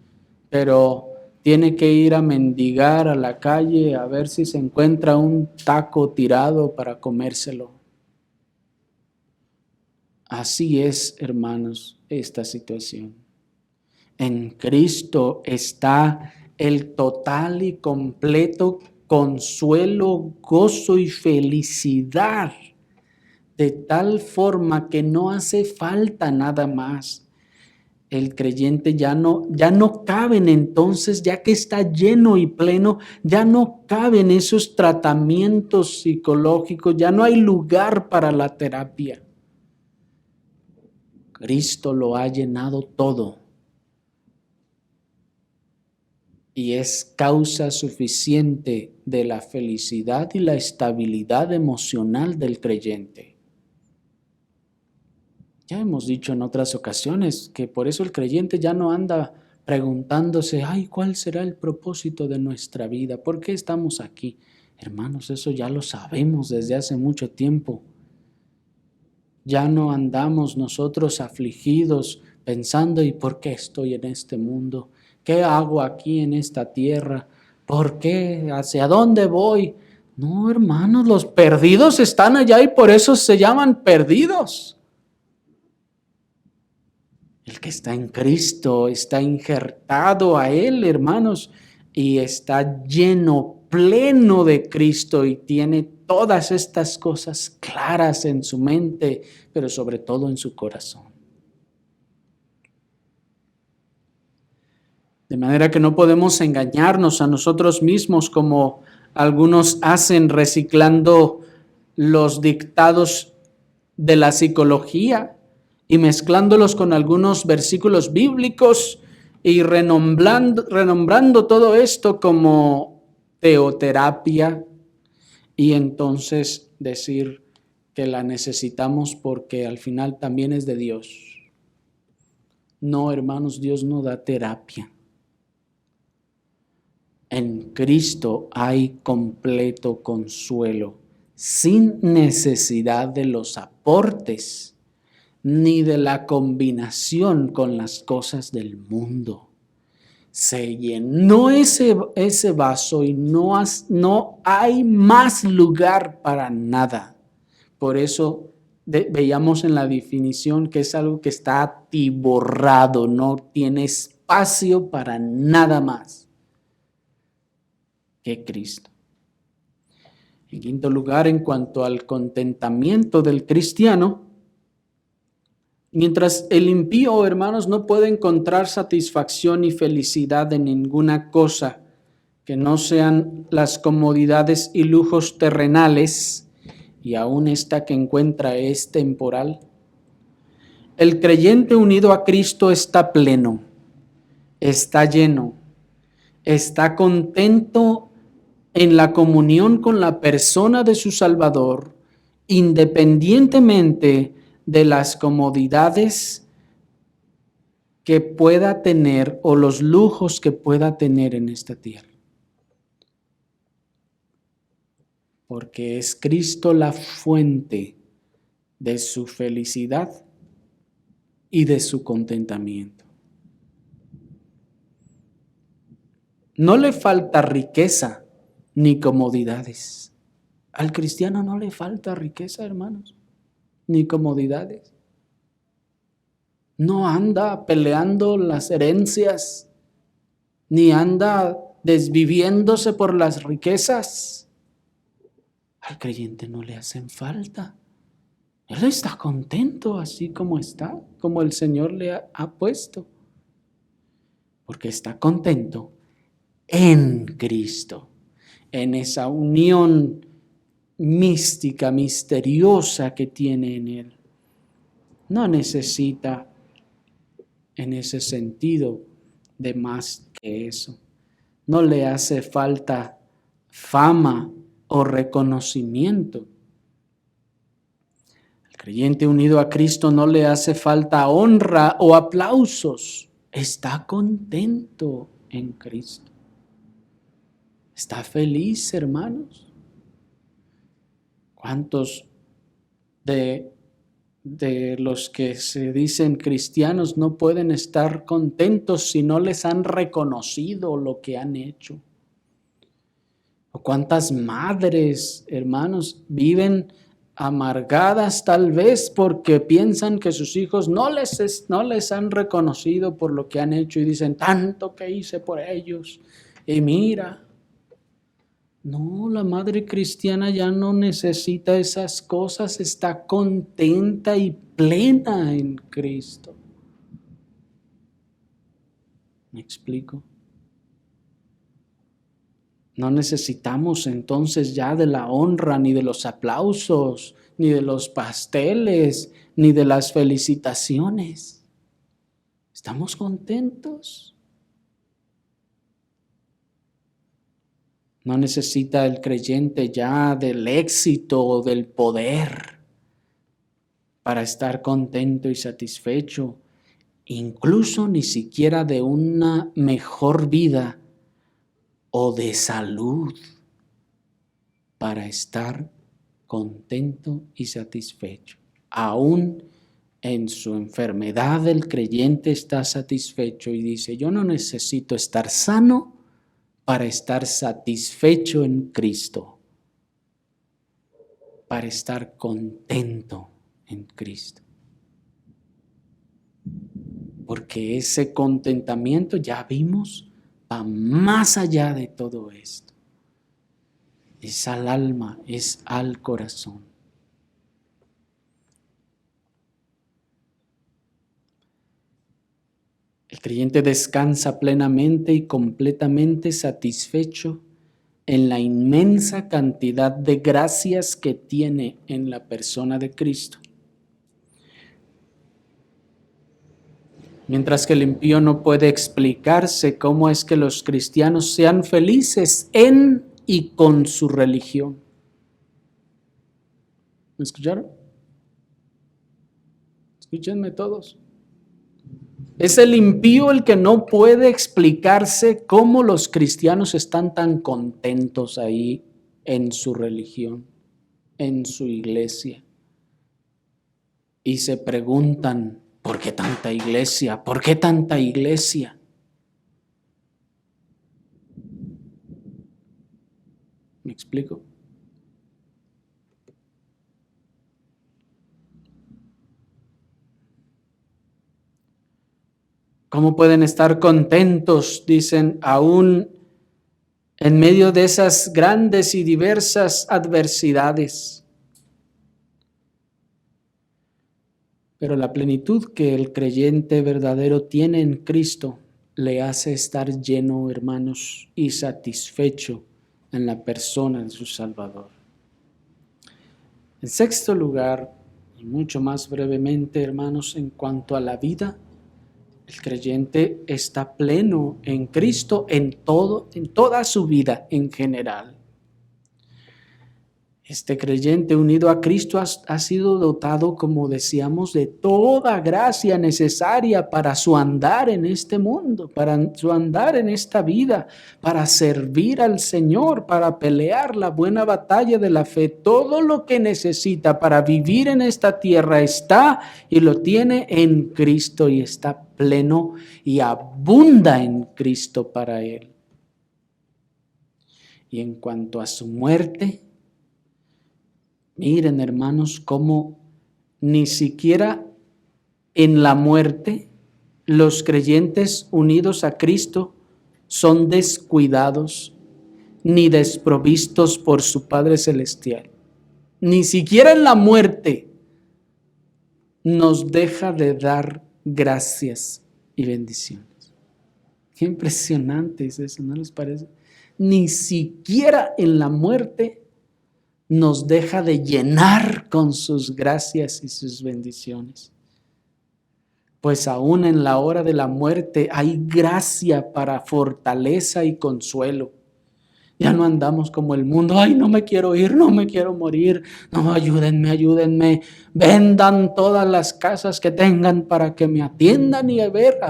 S1: pero tiene que ir a mendigar a la calle a ver si se encuentra un taco tirado para comérselo. Así es, hermanos, esta situación. En Cristo está el total y completo consuelo, gozo y felicidad, de tal forma que no hace falta nada más. El creyente ya no caben entonces, ya que está lleno y pleno, ya no caben esos tratamientos psicológicos, ya no hay lugar para la terapia. Cristo lo ha llenado todo y es causa suficiente de la felicidad y la estabilidad emocional del creyente. Ya hemos dicho en otras ocasiones que por eso el creyente ya no anda preguntándose, ¿cuál será el propósito de nuestra vida? ¿Por qué estamos aquí? Hermanos, eso ya lo sabemos desde hace mucho tiempo. Ya no andamos nosotros afligidos pensando, ¿y por qué estoy en este mundo? ¿Qué hago aquí en esta tierra? ¿Por qué? ¿Hacia dónde voy? No, hermanos, los perdidos están allá y por eso se llaman perdidos. El que está en Cristo está injertado a Él, hermanos, y está lleno, pleno de Cristo y tiene todas estas cosas claras en su mente, pero sobre todo en su corazón. De manera que no podemos engañarnos a nosotros mismos como algunos hacen reciclando los dictados de la psicología y mezclándolos con algunos versículos bíblicos y renombrando todo esto como teoterapia y entonces decir que la necesitamos porque al final también es de Dios. No, hermanos, Dios no da terapia. En Cristo hay completo consuelo, sin necesidad de los aportes, ni de la combinación con las cosas del mundo. Se llenó ese vaso y no hay más lugar para nada. Por eso veíamos en la definición que es algo que está atiborrado, no tiene espacio para nada más que Cristo. En quinto lugar, en cuanto al contentamiento del cristiano, mientras el impío, hermanos, no puede encontrar satisfacción y felicidad en ninguna cosa que no sean las comodidades y lujos terrenales, y aún esta que encuentra es temporal, el creyente unido a Cristo está pleno, está lleno, está contento en la comunión con la persona de su Salvador, independientemente de las comodidades que pueda tener o los lujos que pueda tener en esta tierra. Porque es Cristo la fuente de su felicidad y de su contentamiento. No le falta riqueza ni comodidades. Al cristiano no le falta riqueza, hermanos, ni comodidades. No anda peleando las herencias, ni anda desviviéndose por las riquezas. Al creyente no le hacen falta. Él está contento así como está, como el Señor le ha puesto. Porque está contento en Cristo, en esa unión mística, misteriosa que tiene en Él. No necesita en ese sentido de más que eso. No le hace falta fama o reconocimiento. Al creyente unido a Cristo no le hace falta honra o aplausos. Está contento en Cristo. Está feliz, hermanos. ¿Cuántos de los que se dicen cristianos no pueden estar contentos si no les han reconocido lo que han hecho? ¿O cuántas madres, hermanos, viven amargadas tal vez porque piensan que sus hijos no les han reconocido por lo que han hecho y dicen, tanto que hice por ellos y mira? No, la madre cristiana ya no necesita esas cosas, está contenta y plena en Cristo. ¿Me explico? No necesitamos entonces ya de la honra, ni de los aplausos, ni de los pasteles, ni de las felicitaciones. ¿Estamos contentos? No necesita el creyente ya del éxito o del poder para estar contento y satisfecho, incluso ni siquiera de una mejor vida o de salud para estar contento y satisfecho. Aún en su enfermedad el creyente está satisfecho y dice, yo no necesito estar sano para estar satisfecho en Cristo, para estar contento en Cristo. Porque ese contentamiento, ya vimos, va más allá de todo esto. Es al alma, es al corazón. El creyente descansa plenamente y completamente satisfecho en la inmensa cantidad de gracias que tiene en la persona de Cristo. Mientras que el impío no puede explicarse cómo es que los cristianos sean felices en y con su religión. ¿Me escucharon? Escúchenme todos. Es el impío el que no puede explicarse cómo los cristianos están tan contentos ahí en su religión, en su iglesia. Y se preguntan, ¿por qué tanta iglesia? ¿Por qué tanta iglesia? ¿Me explico? ¿Cómo pueden estar contentos, dicen, aún en medio de esas grandes y diversas adversidades. Pero la plenitud que el creyente verdadero tiene en Cristo le hace estar lleno, hermanos, y satisfecho en la persona de su Salvador. En sexto lugar, y mucho más brevemente, hermanos, en cuanto a la vida, el creyente está pleno en Cristo en toda su vida en general. Este creyente unido a Cristo ha sido dotado, como decíamos, de toda gracia necesaria para su andar en este mundo, para su andar en esta vida, para servir al Señor, para pelear la buena batalla de la fe. Todo lo que necesita para vivir en esta tierra está y lo tiene en Cristo y está pleno y abunda en Cristo para él. Y en cuanto a su muerte, miren, hermanos, cómo ni siquiera en la muerte los creyentes unidos a Cristo son descuidados ni desprovistos por su Padre Celestial. Ni siquiera en la muerte nos deja de dar gracias y bendiciones. Qué impresionante es eso, ¿no les parece? Ni siquiera en la muerte nos deja de llenar con sus gracias y sus bendiciones. Pues aún en la hora de la muerte hay gracia para fortaleza y consuelo. Ya no andamos como el mundo, ay, no me quiero ir, no me quiero morir, no, ayúdenme, vendan todas las casas que tengan para que me atiendan y a ver,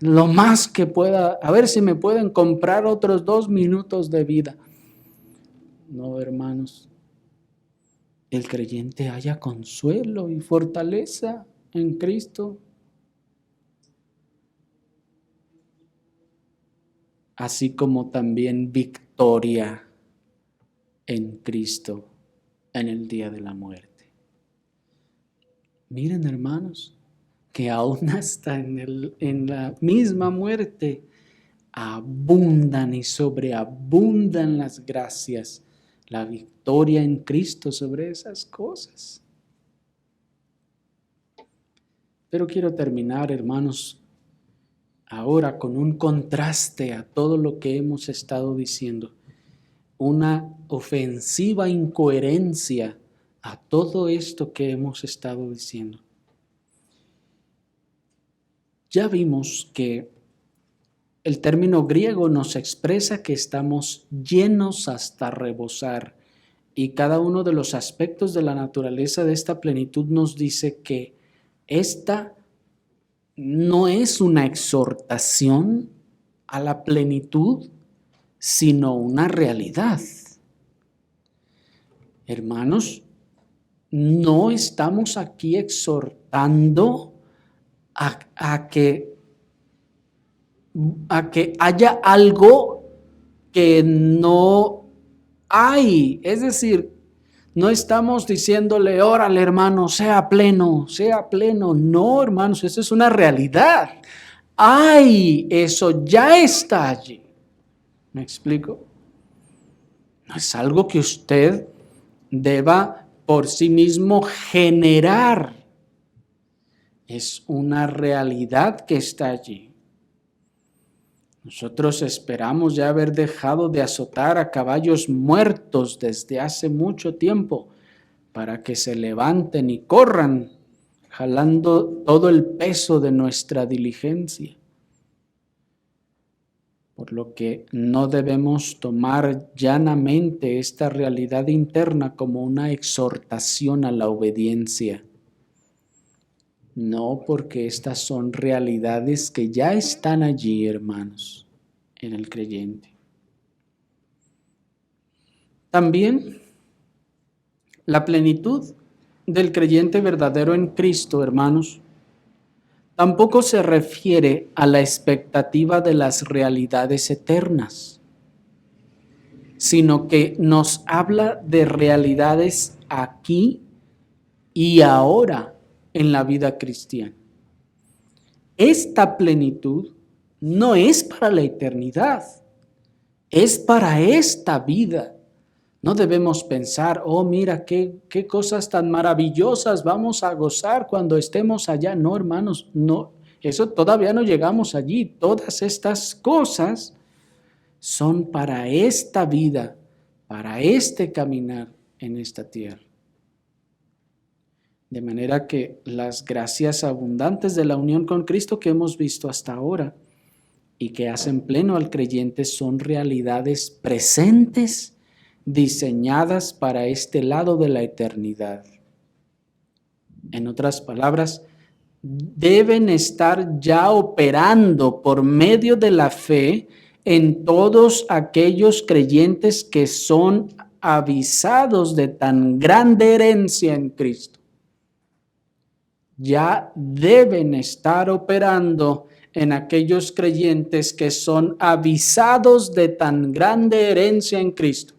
S1: lo más que pueda, a ver si me pueden comprar otros 2 minutos de vida. No, hermanos, el creyente haya consuelo y fortaleza en Cristo. Así como también victoria en Cristo en el día de la muerte. Miren, hermanos, que aún hasta en la misma muerte abundan y sobreabundan las gracias, la victoria en Cristo sobre esas cosas. Pero quiero terminar, hermanos, ahora con un contraste a todo lo que hemos estado diciendo, una ofensiva incoherencia a todo esto que hemos estado diciendo. Ya vimos que el término griego nos expresa que estamos llenos hasta rebosar, y cada uno de los aspectos de la naturaleza de esta plenitud nos dice que esta no es una exhortación a la plenitud, sino una realidad. Hermanos, no estamos aquí exhortando a que haya algo que no hay. Es decir, no estamos diciéndole, órale, hermano, sea pleno, sea pleno. No, hermanos, eso es una realidad. Hay, eso ya está allí. ¿Me explico? No es algo que usted deba por sí mismo generar. Es una realidad que está allí. Nosotros esperamos ya haber dejado de azotar a caballos muertos desde hace mucho tiempo para que se levanten y corran, jalando todo el peso de nuestra diligencia. Por lo que no debemos tomar llanamente esta realidad interna como una exhortación a la obediencia. No, porque estas son realidades que ya están allí, hermanos, en el creyente. También la plenitud del creyente verdadero en Cristo, hermanos, tampoco se refiere a la expectativa de las realidades eternas, sino que nos habla de realidades aquí y ahora en la vida cristiana. Esta plenitud no es para la eternidad, Es para esta vida. No debemos pensar, oh, mira, qué cosas tan maravillosas vamos a gozar cuando estemos allá. No, hermanos, no, eso todavía no llegamos allí. Todas estas cosas son para esta vida, para este caminar en esta tierra. De manera que las gracias abundantes de la unión con Cristo que hemos visto hasta ahora y que hacen pleno al creyente son realidades presentes, diseñadas para este lado de la eternidad. En otras palabras, deben estar ya operando por medio de la fe en todos aquellos creyentes que son avisados de tan grande herencia en Cristo. Ya deben estar operando en aquellos creyentes que son avisados de tan grande herencia en Cristo.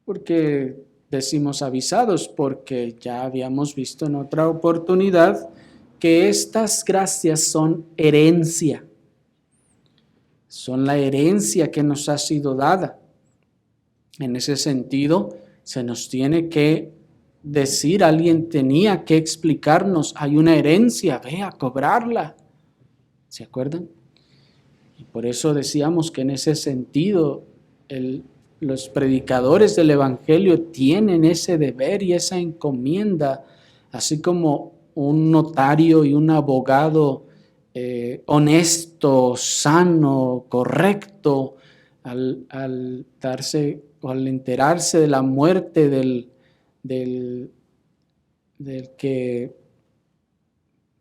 S1: ¿Por qué decimos avisados? Porque ya habíamos visto en otra oportunidad que estas gracias son herencia. Son la herencia que nos ha sido dada. En ese sentido, se nos tiene que decir, alguien tenía que explicarnos, hay una herencia, ve a cobrarla. ¿Se acuerdan? Y por eso decíamos que en ese sentido los predicadores del Evangelio tienen ese deber y esa encomienda, así como un notario y un abogado honesto, sano, correcto, al darse o al enterarse de la muerte del que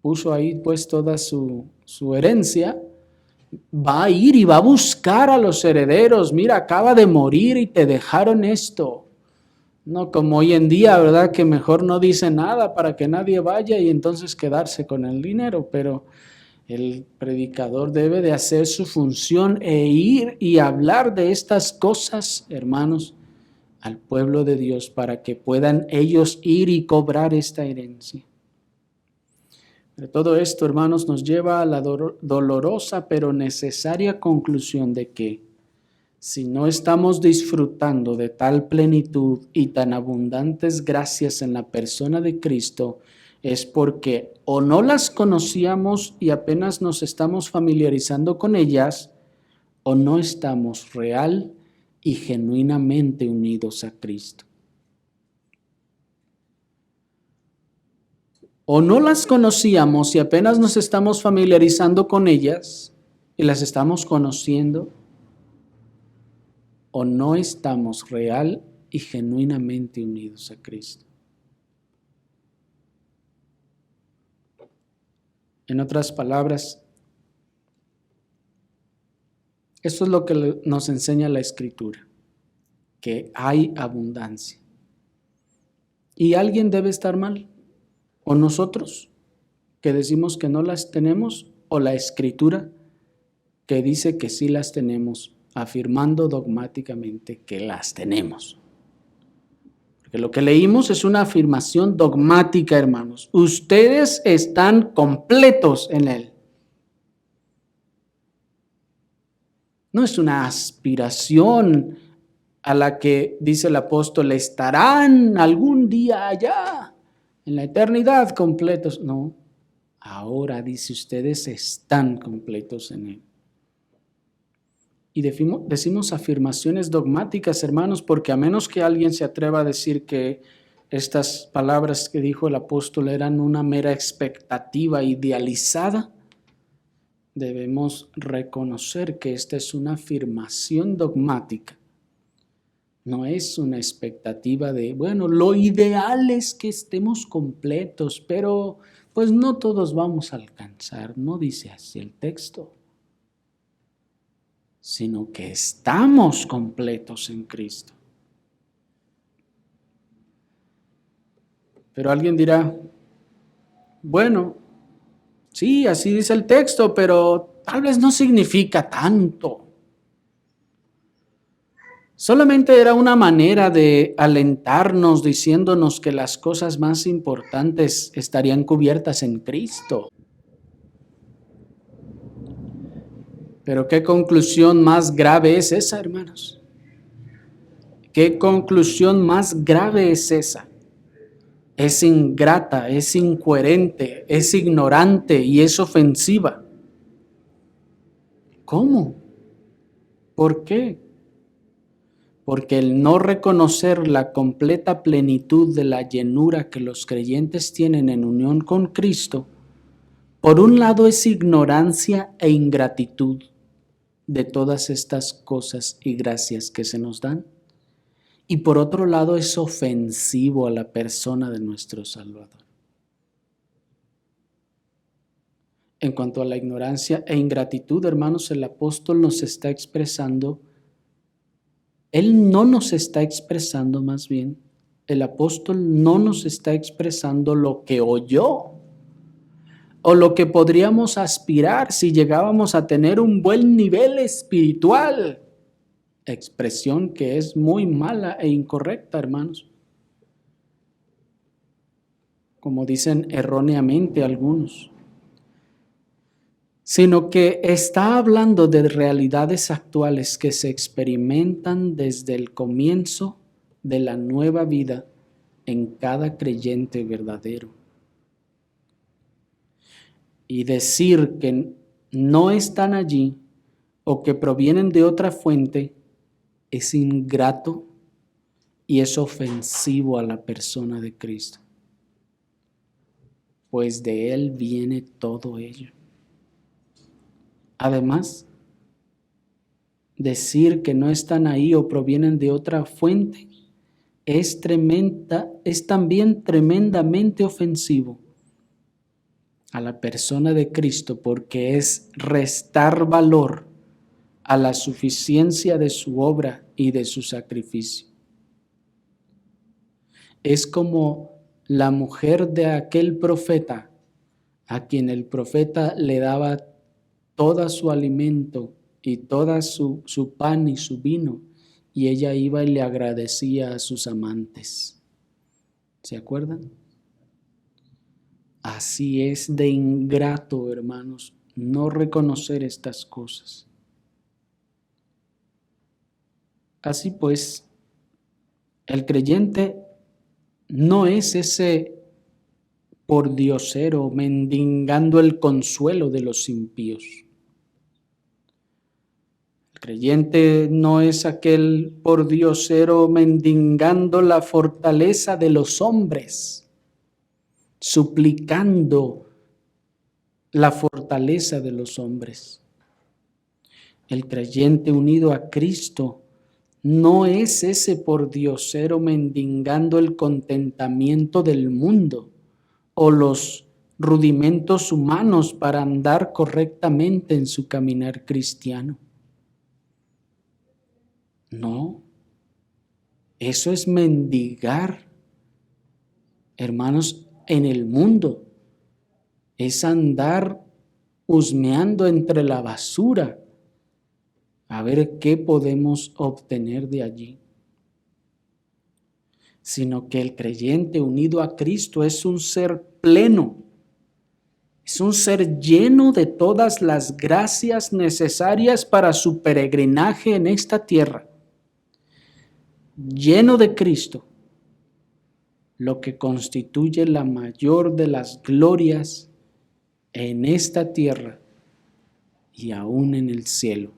S1: puso ahí pues toda su herencia, va a ir y va a buscar a los herederos. Mira, acaba de morir y te dejaron esto. No como hoy en día, ¿verdad? Que mejor no dice nada para que nadie vaya y entonces quedarse con el dinero. Pero el predicador debe de hacer su función e ir y hablar de estas cosas, hermanos, al pueblo de Dios para que puedan ellos ir y cobrar esta herencia. Pero todo esto, hermanos, nos lleva a la dolorosa pero necesaria conclusión de que si no estamos disfrutando de tal plenitud y tan abundantes gracias en la persona de Cristo, es porque o no las conocíamos y apenas nos estamos familiarizando con ellas, o no estamos real y genuinamente unidos a Cristo. O no las conocíamos y apenas nos estamos familiarizando con ellas y las estamos conociendo, o no estamos real y genuinamente unidos a Cristo. En otras palabras, esto es lo que nos enseña la Escritura, que hay abundancia. Y alguien debe estar mal, o nosotros, que decimos que no las tenemos, o la Escritura, que dice que sí las tenemos, afirmando dogmáticamente que las tenemos. Porque lo que leímos es una afirmación dogmática, hermanos. Ustedes están completos en Él. No es una aspiración a la que, dice el apóstol, estarán algún día allá, en la eternidad completos. No, ahora dice, ustedes están completos en Él. Y decimos afirmaciones dogmáticas, hermanos, porque a menos que alguien se atreva a decir que estas palabras que dijo el apóstol eran una mera expectativa idealizada, debemos reconocer que esta es una afirmación dogmática. No es una expectativa de, bueno, lo ideal es que estemos completos, pero pues no todos vamos a alcanzar. No dice así el texto, sino que estamos completos en Cristo. Pero alguien dirá, bueno, sí, así dice el texto, pero tal vez no significa tanto. Solamente era una manera de alentarnos diciéndonos que las cosas más importantes estarían cubiertas en Cristo. Pero qué conclusión más grave es esa, hermanos. ¿Qué conclusión más grave es esa? Es ingrata, es incoherente, es ignorante y es ofensiva. ¿Cómo? ¿Por qué? Porque el no reconocer la completa plenitud de la llenura que los creyentes tienen en unión con Cristo, por un lado es ignorancia e ingratitud de todas estas cosas y gracias que se nos dan, y por otro lado es ofensivo a la persona de nuestro Salvador. En cuanto a la ignorancia e ingratitud, hermanos, el apóstol nos está expresando, él no nos está expresando más bien, el apóstol no nos está expresando lo que oyó o lo que podríamos aspirar si llegábamos a tener un buen nivel espiritual. Expresión que es muy mala e incorrecta, hermanos. Como dicen erróneamente algunos. Sino que está hablando de realidades actuales que se experimentan desde el comienzo de la nueva vida en cada creyente verdadero. Y decir que no están allí o que provienen de otra fuente es ingrato y es ofensivo a la persona de Cristo, pues de Él viene todo ello. Además, decir que no están ahí o provienen de otra fuente es también tremendamente ofensivo a la persona de Cristo, porque es restar valor a la suficiencia de su obra y de su sacrificio. Es como la mujer de aquel profeta, a quien el profeta le daba todo su alimento y toda su pan y su vino, y ella iba y le agradecía a sus amantes. ¿Se acuerdan? Así es de ingrato, hermanos, no reconocer estas cosas. Así pues, el creyente no es ese pordiosero mendigando el consuelo de los impíos. El creyente no es aquel pordiosero mendigando la fortaleza de los hombres, suplicando la fortaleza de los hombres. El creyente unido a Cristo no es ese pordiosero mendigando el contentamiento del mundo o los rudimentos humanos para andar correctamente en su caminar cristiano. No, eso es mendigar, hermanos, en el mundo. Es andar husmeando entre la basura a ver qué podemos obtener de allí. Sino que el creyente unido a Cristo es un ser pleno, es un ser lleno de todas las gracias necesarias para su peregrinaje en esta tierra, lleno de Cristo, lo que constituye la mayor de las glorias en esta tierra y aún en el cielo.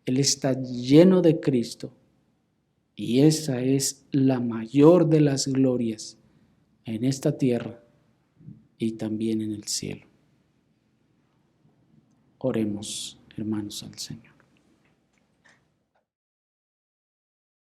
S1: Él está lleno de Cristo y esa es la mayor de las glorias en esta tierra y también en el cielo. Oremos, hermanos, al Señor.